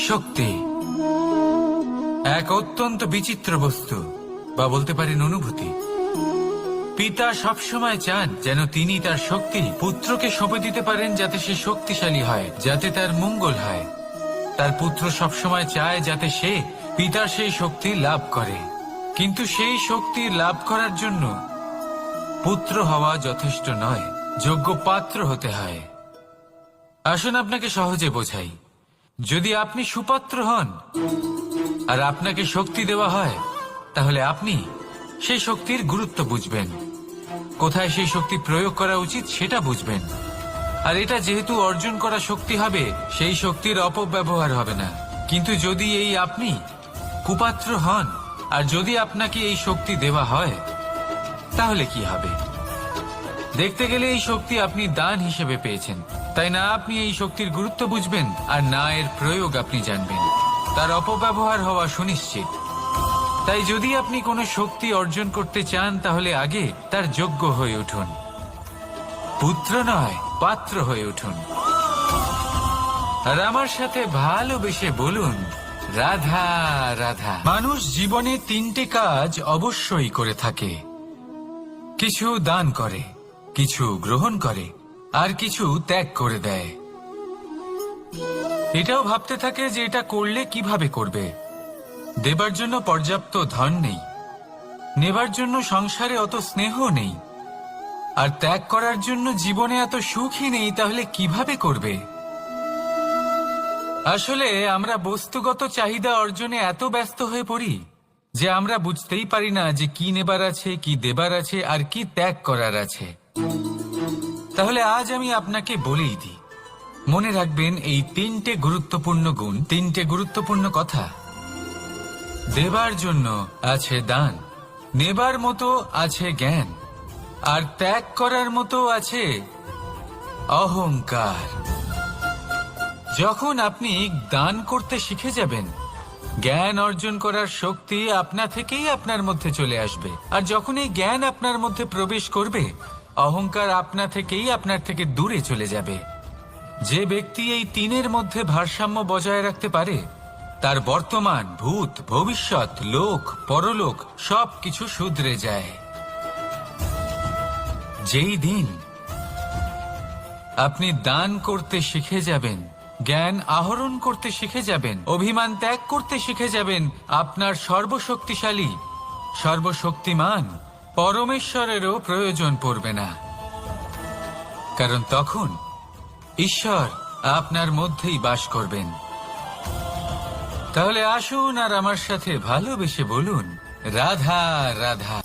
শক্তি এক অত্যন্ত বিচিত্র বস্তু, বা বলতে পারেন অনুভূতি। পিতা সবসময় চান যেন তিনি তার শক্তি পুত্রকে সঁপে দিতে পারেন, যাতে সে শক্তিশালী হয়, যাতে তার মঙ্গল হয়। তার পুত্র সবসময় চায় যাতে সে পিতার সেই শক্তি লাভ করে, কিন্তু সেই শক্তি লাভ করার জন্য পুত্র হওয়া যথেষ্ট নয়, যোগ্য পাত্র হতে হয়। আসুন আপনাকে সহজে বোঝাই। যদি আপনি সুপাত্র হন আর আপনাকে শক্তি দেওয়া হয়, তাহলে আপনি সেই শক্তির গুরুত্ব বুঝবেন, কোথায় সেই শক্তি প্রয়োগ করা উচিত সেটা বুঝবেন। আর এটা যেহেতু অর্জন করা শক্তি হবে, সেই শক্তির অপব্যবহার হবে না। কিন্তু যদি এই আপনি কুপাত্র হন আর যদি আপনাকে এই শক্তি দেওয়া হয়, তাহলে কি হবে? দেখতে গেলে এই শক্তি আপনি দান হিসেবে পেয়েছেন, তাই না আপনি এই শক্তির গুরুত্ব বুঝবেন আর না এর প্রয়োগ আপনি জানবেন। তার অপব্যবহার হওয়া সুনিশ্চিত। তাই যদি আপনি কোনো শক্তি অর্জন করতে চান, তাহলে আগে তার যোগ্য হয়ে উঠুন, পুত্র নয় পাত্র হয়ে উঠুন। আর আমার সাথে ভালোবেসে বলুন, রাধা রাধা। মানুষ জীবনে তিনটে কাজ অবশ্যই করে থাকে, কিছু দান করে, কিছু গ্রহণ করে, আর কিছু ত্যাগ করে দেয়। এটাও ভাবতে থাকে যে এটা করলে কিভাবে করবে। দেবার জন্য পর্যাপ্ত ধন নেই, নেবার জন্য সংসারে অত স্নেহ নেই, আর ত্যাগ করার জন্য জীবনে এত সুখই নেই, তাহলে কিভাবে করবে? আসলে আমরা বস্তুগত চাহিদা অর্জনে এত ব্যস্ত হয়ে পড়ি যে আমরা বুঝতেই পারি না যে কি নেবার আছে, কি দেবার আছে, আর কি ত্যাগ করার আছে। তাহলে আজ আমি আপনাকে বলেই দিই, মনে রাখবেন এই তিনটে গুরুত্বপূর্ণ গুণ, তিনটে গুরুত্বপূর্ণ কথা। দেবার জন্য আছে দান, নেবার মতো আছে জ্ঞান, আর ত্যাগ করার মতো আছে অহংকার। যখন আপনি দান করতে শিখে যাবেন, জ্ঞান অর্জন করার শক্তি আপনা থেকেই আপনার মধ্যে চলে আসবে। আর যখন এই জ্ঞান আপনার মধ্যে প্রবেশ করবে, অহংকার আপনা থেকেই আপনার থেকে দূরে চলে যাবে। যে ব্যক্তি এই তিনের মধ্যে ভারসাম্য বজায় রাখতে পারে, তার বর্তমান, ভূত, ভবিষ্যৎ, লোক, পরলোক সবকিছু শুধরে যায়। যেই দিন আপনি দান করতে শিখে যাবেন, জ্ঞান আহরণ করতে শিখে যাবেন, অভিমান ত্যাগ করতে শিখে যাবেন, আপনার সর্বশক্তিশালী, সর্বশক্তিমান পরমেশ্বরেরও প্রয়োজন পড়বে না। কারণ তখন ঈশ্বর আপনার মধ্যেই বাস করবেন। তাহলে আসুন আর আমার সাথে ভালোবেসে বলুন, রাধা রাধা।